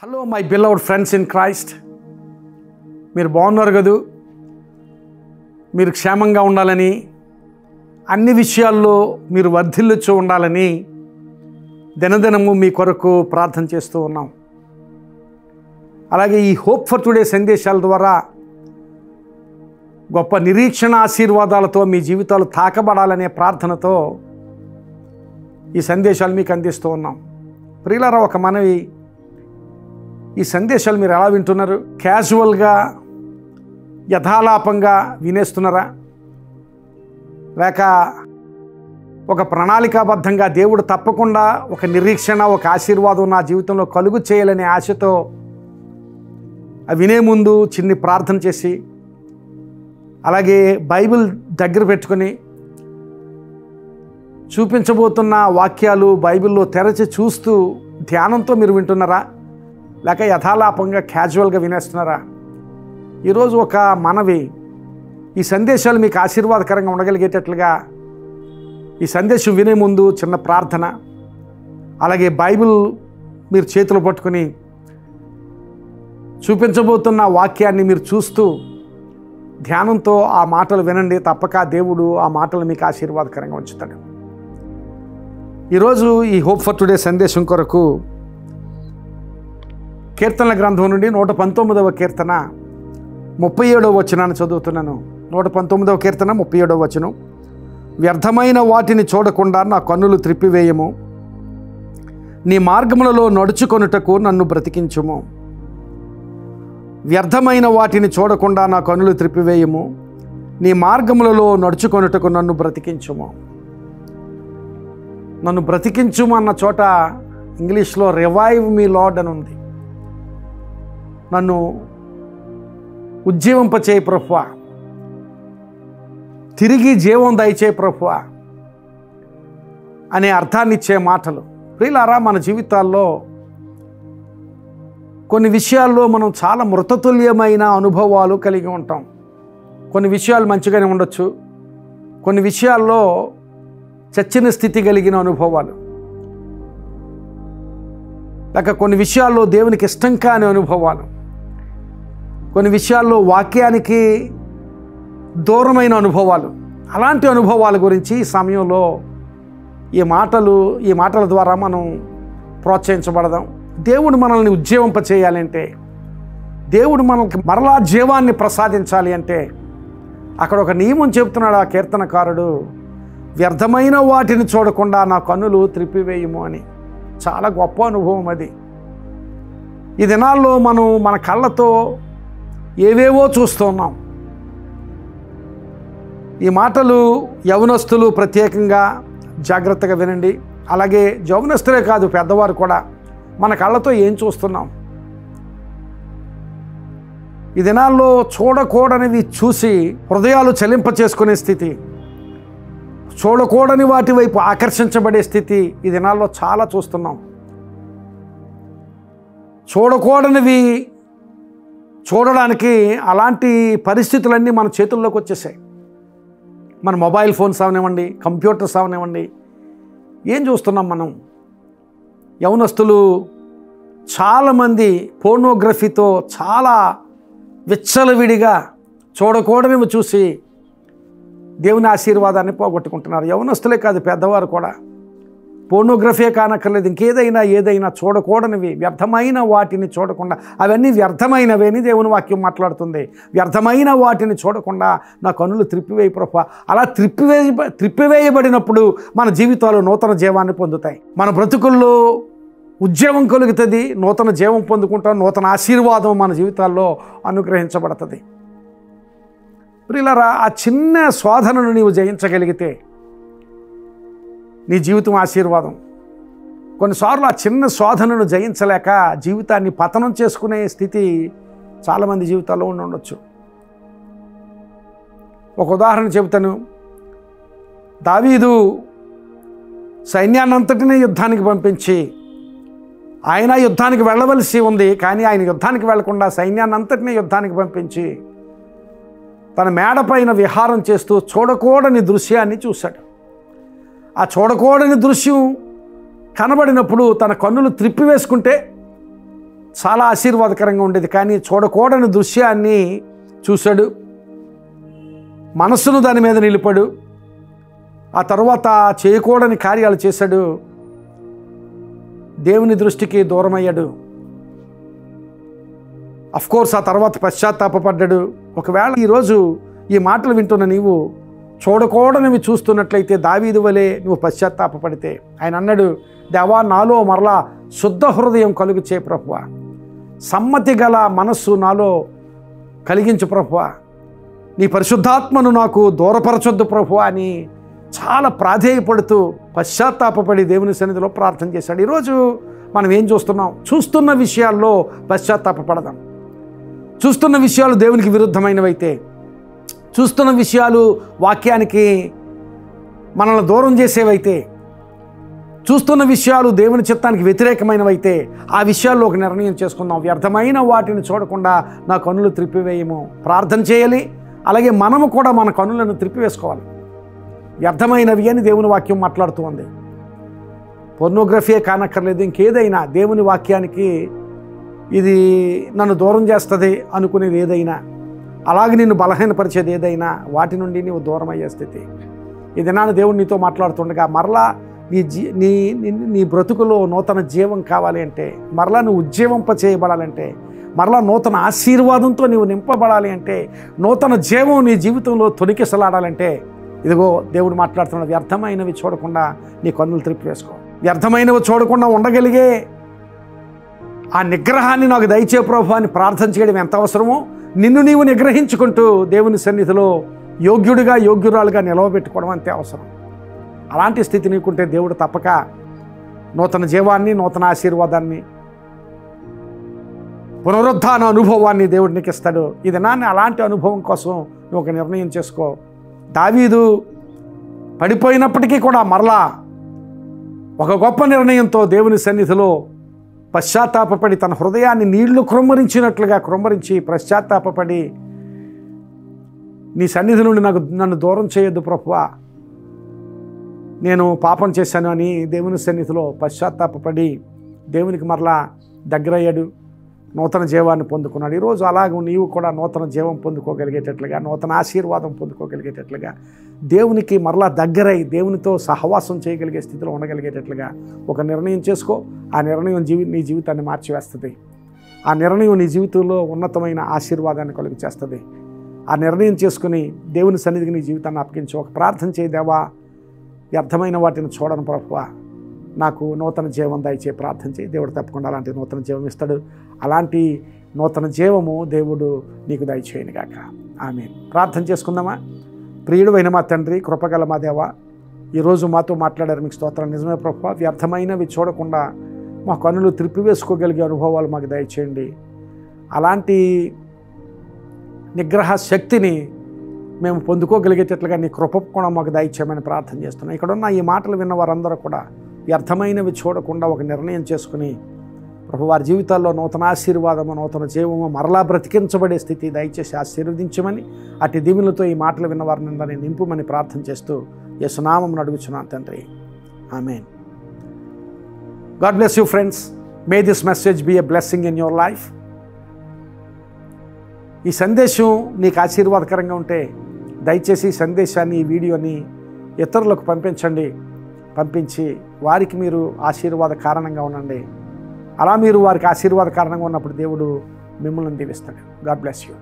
Hello my beloved friends in Christ, మీరు బాగున్నారు కదూ? మీరు క్షేమంగా ఉండాలని, అన్ని విషయాల్లో మీరు వర్ధిల్లుచూ ఉండాలని దినదినము మీ కొరకు ప్రార్థన చేస్తూ ఉన్నాం. అలాగే ఈ హోప్ ఫర్ టుడే సందేశాల ద్వారా గొప్ప నిరీక్షణ ఆశీర్వాదాలతో మీ జీవితాలు తాకబడాలనే ప్రార్థనతో ఈ సందేశాలు మీకు అందిస్తూ ఉన్నాం. ప్రియులారా, ఒక మనవి, ఈ సందేశాలు మీరు ఎలా వింటున్నారు? క్యాజువల్గా యథాలాపంగా వినేస్తున్నారా, లేక ఒక ప్రణాళికాబద్ధంగా దేవుడు తప్పకుండా ఒక నిరీక్షణ, ఒక ఆశీర్వాదం నా జీవితంలో కలుగు చేయాలనే ఆశతో వినే ముందు చిన్ని ప్రార్థన చేసి, అలాగే బైబిల్ దగ్గర పెట్టుకొని చూపించబోతున్న వాక్యాలు బైబిల్లో తెరచి చూస్తూ ధ్యానంతో మీరు వింటున్నారా, లేక యథాలాపంగా క్యాజువల్గా వినేస్తున్నారా? ఈరోజు ఒక మనవి, ఈ సందేశాలు మీకు ఆశీర్వాదకరంగా ఉండగలిగేటట్లుగా ఈ సందేశం వినే ముందు చిన్న ప్రార్థన, అలాగే బైబిల్ మీరు చేతిలో పట్టుకొని చూపించబోతున్న వాక్యాన్ని మీరు చూస్తూ ధ్యానంతో ఆ మాటలు వినండి. తప్పక దేవుడు ఆ మాటలు మీకు ఆశీర్వాదకరంగా ఉంచుతాడు. ఈరోజు ఈ హోప్ ఫర్ టుడే సందేశం కొరకు కీర్తనల గ్రంథం నుండి 119వ కీర్తన 37వ వచనాన్ని చదువుతున్నాను. 119వ కీర్తన 37వ వచనం. వ్యర్థమైన వాటిని చూడకుండా నా కన్నులు త్రిప్పివేయము, నీ మార్గములలో నడుచుకొనుటకు నన్ను బ్రతికించుము. వ్యర్థమైన వాటిని చూడకుండా నా కన్నులు త్రిప్పివేయము, నీ మార్గములలో నడుచుకొనుటకు నన్ను బ్రతికించుము. నన్ను బ్రతికించుము అన్న చోట ఇంగ్లీష్లో రివైవ్ మీ లార్డ్ అని ఉంది. నన్ను ఉజ్జీవింపచేయి ప్రభువా, తిరిగి జీవం దయచేయి ప్రభువా అనే అర్థాన్ని ఇచ్చే మాటలు. ప్రియులారా, మన జీవితాల్లో కొన్ని విషయాల్లో మనం చాలా మృతతుల్యమైన అనుభవాలు కలిగి ఉంటాం. కొన్ని విషయాలు మంచిగానే ఉండొచ్చు, కొన్ని విషయాల్లో చచ్చిన స్థితి కలిగిన అనుభవాలు, లేక కొన్ని విషయాల్లో దేవునికి ఇష్టం కాని అనుభవాలు, కొన్ని విషయాల్లో వాక్యానికి దూరమైన అనుభవాలు. అలాంటి అనుభవాల గురించి ఈ సమయంలో ఈ మాటల ద్వారా మనం ప్రోత్సహించబడదాం. దేవుడు మనల్ని ఉజ్జీవింపచేయాలంటే, దేవుడు మనకి మరలా జీవాన్ని ప్రసాదించాలి అంటే అక్కడ ఒక నియమం చెబుతున్నాడు ఆ కీర్తనకారుడు, వ్యర్థమైన వాటిని చూడకుండా నా కన్నులు త్రిప్పివేయము అని. చాలా గొప్ప అనుభవం అది. ఈ దినాల్లో మనం మన కళ్ళతో ఏవేవో చూస్తున్నాం. ఈ మాటలు యవనస్తులు ప్రత్యేకంగా జాగ్రత్తగా వినండి. అలాగే యవనస్తులే కాదు, పెద్దవారు కూడా మన కళ్ళతో ఏం చూస్తున్నాం? ఈ దినాల్లో చూడకూడనివి చూసి హృదయాలు చలింపచేసుకునే స్థితి, చూడకూడని వాటి వైపు ఆకర్షించబడే స్థితి ఈ దినాల్లో చాలా చూస్తున్నాం. చూడకూడనివి చూడడానికి అలాంటి పరిస్థితులన్నీ మన చేతుల్లోకి వచ్చేసాయి. మన మొబైల్ ఫోన్స్ అవనివ్వండి, కంప్యూటర్స్ అవనివ్వండి, ఏం చూస్తున్నాం మనం? యవనస్తులు చాలామంది పోర్నోగ్రఫీతో చాలా విచ్చలవిడిగా చూడకూడనివి చూసి దేవుని ఆశీర్వాదాన్ని పోగొట్టుకుంటున్నారు. యవనస్తులే కాదు, పెద్దవారు కూడా. పోర్నోగ్రఫీ కానక్కర్లేదు, ఏదైనా చూడకూడనివి, వ్యర్థమైన వాటిని చూడకుండా, అవన్నీ వ్యర్థమైనవి అని దేవుని వాక్యం మాట్లాడుతుంది. వ్యర్థమైన వాటిని చూడకుండా నా కన్నులు త్రిప్పివేయి ప్రభువా. అలా త్రిప్పివేయబడినప్పుడు మన జీవితాలు నూతన జీవాన్ని పొందుతాయి. మన బ్రతుకుల్లో ఉద్యమం కలుగుతుంది, నూతన జీవం పొందుకుంటాం, నూతన ఆశీర్వాదం మన జీవితాల్లో అనుగ్రహించబడుతుంది. ప్రియులారా, ఆ చిన్న శోధనను నీవు జయించగలిగితే నీ జీవితం ఆశీర్వాదం. కొన్నిసార్లు ఆ చిన్న శోధనను జయించలేక జీవితాన్ని పతనం చేసుకునే స్థితి చాలామంది జీవితాల్లో ఉండొచ్చు. ఒక ఉదాహరణ చెబుతాను. దావీదు సైన్యాన్నంతటినీ యుద్ధానికి పంపించి, ఆయన యుద్ధానికి వెళ్ళవలసి ఉంది, కానీ ఆయన యుద్ధానికి వెళ్లకుండా సైన్యాన్నంతటినీ యుద్ధానికి పంపించి తన మేడపైన విహారం చేస్తూ చూడకూడని దృశ్యాన్ని చూశాడు. ఆ చూడకూడని దృశ్యం కనబడినప్పుడు తన కన్నులు త్రిప్పివేసుకుంటే చాలా ఆశీర్వాదకరంగా ఉండేది. కానీ చూడకూడని దృశ్యాన్ని చూశాడు, మనస్సును దాని మీద నిలిపాడు. ఆ తర్వాత చేయకూడని కార్యాలు చేశాడు, దేవుని దృష్టికి దూరమయ్యాడు. కోర్స్ ఆ తర్వాత పశ్చాత్తాపడ్డాడు. ఒకవేళ ఈరోజు ఈ మాటలు వింటున్న నీవు చూడకూడనివి చూస్తున్నట్లయితే దావీదు వలె నువ్వు పశ్చాత్తాపడితే, ఆయన అన్నాడు, దేవా నాలో మరలా శుద్ధ హృదయం కలుగు చే ప్రభువా, సమ్మతి గల మనస్సు నాలో కలిగించు ప్రభువా, నీ పరిశుద్ధాత్మను నాకు దూరపరచొద్దు ప్రభువా అని చాలా ప్రాధేయపడుతూ పశ్చాత్తాపడి దేవుని సన్నిధిలో ప్రార్థన చేశాడు. ఈరోజు మనం ఏం చూస్తున్నాం? చూస్తున్న విషయాల్లో పశ్చాత్తాపడదాం. చూస్తున్న విషయాలు దేవునికి విరుద్ధమైనవైతే, చూస్తున్న విషయాలు వాక్యానికి మనల్ని దూరం చేసేవైతే, చూస్తున్న విషయాలు దేవుని చిత్తానికి వ్యతిరేకమైనవైతే ఆ విషయాల్లో ఒక నిర్ణయం చేసుకుందాం. వ్యర్థమైన వాటిని చూడకుండా నా కన్నులు త్రిప్పివేయము. ప్రార్థన చేయాలి. అలాగే మనము కూడా మన కన్నులను త్రిప్పివేసుకోవాలి. వ్యర్థమైనవి అని దేవుని వాక్యం మాట్లాడుతూ ఉంది. పోర్నోగ్రఫీయే కానక్కర్లేదు, ఇంకేదైనా దేవుని వాక్యానికి ఇది నన్ను దూరం చేస్తుంది అనుకునేది ఏదైనా, అలాగే నిన్ను బలహీనపరిచేది ఏదైనా, వాటి నుండి నీవు దూరం అయ్యే స్థితి. ఈ దినాన దేవుడు నీతో మాట్లాడుతుండగా మరలా నీ బ్రతుకులో నూతన జీవం కావాలి అంటే, మరలా నువ్వు ఉజ్జీవింప చేయబడాలంటే, మరలా నూతన ఆశీర్వాదంతో నీవు నింపబడాలి అంటే, నూతన జీవం నీ జీవితంలో తొలికిసలాడాలంటే, ఇదిగో దేవుడు మాట్లాడుతున్నాడు, వ్యర్థమైనవి చూడకుండా నీ కన్నులు త్రిప్పివేసుకో. వ్యర్థమైనవి చూడకుండా ఉండగలిగే ఆ నిగ్రహాన్ని నాకు దయచే ప్రభువా అని ప్రార్థన చేయడం ఎంత అవసరమో, నిన్ను నీవు నిగ్రహించుకుంటూ దేవుని సన్నిధిలో యోగ్యుడిగా యోగ్యురాలుగా నిలవబెట్టుకోవడం అంతే అవసరం. అలాంటి స్థితి నీకుంటే దేవుడు తప్పక నూతన జీవాన్ని, నూతన ఆశీర్వాదాన్ని, పునరుద్ధాన అనుభవాన్ని దేవుడు నీకు ఇస్తాడు. ఈ దినాన్ని అలాంటి అనుభవం కోసం నువ్వు ఒక నిర్ణయం చేసుకో. దావీదు పడిపోయినప్పటికీ కూడా మరలా ఒక గొప్ప నిర్ణయంతో దేవుని సన్నిధిలో పశ్చాత్తాపడి తన హృదయాన్ని నీళ్లు కృమ్మరించినట్లుగా కృమ్మరించి పశ్చాత్తాపడి, నీ సన్నిధి నుండి నన్ను దూరం చేయొద్దు ప్రభువా, నేను పాపం చేశాను అని దేవుని సన్నిధిలో పశ్చాత్తాపడి దేవునికి మరలా దగ్గరయ్యాడు, నూతన జీవాన్ని పొందుకున్నాడు. ఈరోజు అలాగే నీవు కూడా నూతన జీవం పొందుకోగలిగేటట్లుగా, నూతన ఆశీర్వాదం పొందుకోగలిగేటట్లుగా, దేవునికి మరలా దగ్గరై దేవునితో సహవాసం చేయగలిగే స్థితిలో ఉండగలిగేటట్లుగా ఒక నిర్ణయం చేసుకో. ఆ నిర్ణయం నీ జీవితాన్ని మార్చివేస్తుంది. ఆ నిర్ణయం నీ జీవితంలో ఉన్నతమైన ఆశీర్వాదాన్ని కలుగు చేస్తుంది. ఆ నిర్ణయం చేసుకుని దేవుని సన్నిధికి నీ జీవితాన్ని అప్పగించు. ఒక ప్రార్థన చేయి, దేవా వ్యర్థమైన వాటిని చూడను ప్రభువా, నాకు నూతన జీవం దయచే ప్రార్థన చేయి. దేవుడు తప్పకుండా అలాంటి నూతన జీవం ఇస్తాడు. అలాంటి నూతన జీవము దేవుడు నీకు దయచేయను గాక. ఆమేన్. ప్రార్థన చేసుకుందామా? ప్రియుడైన మా తండ్రి, కృపగల మా దేవ, ఈరోజు మాతో మాట్లాడారు, మీకు స్తోత్రం. నిజమే ప్రభువా, వ్యర్థమైనవి చూడకుండా మా కన్నులు త్రిప్పివేసుకోగలిగే అనుభవాలు మాకు దయచేయండి. అలాంటి నిగ్రహ శక్తిని మేము పొందుకోగలిగేటట్లుగా నీ కృప కూడా మాకు దయచేయమని ప్రార్థన చేస్తున్నాం. ఇక్కడున్న ఈ మాటలు విన్న వారందరూ కూడా వ్యర్థమైనవి చూడకుండా ఒక నిర్ణయం చేసుకుని ప్రభు వారి జీవితాల్లో నూతన ఆశీర్వాదము, నూతన జీవము, మరలా బ్రతికించబడే స్థితి దయచేసి ఆశీర్వదించమని, అట్టి దీవెనలతో ఈ మాటలు విన్న వారిని నింపుమని ప్రార్థన చేస్తూ యేసు నామమున అడుగుచున్నాను తండ్రి. Amen. God bless you friends. May this message be a blessing in your life. ఈ సందేశం నీకు ఆశీర్వాదకరంగా ఉంటే దయచేసి ఈ సందేశాన్ని, ఈ వీడియోని ఇతరులకు పంపించి వారికి మీరు ఆశీర్వాద కారణంగా ఉండండి. అలా మీరు వారికి ఆశీర్వాద కారణంగా ఉన్నప్పుడు దేవుడు మిమ్మల్ని దీవిస్తాడు. God bless you.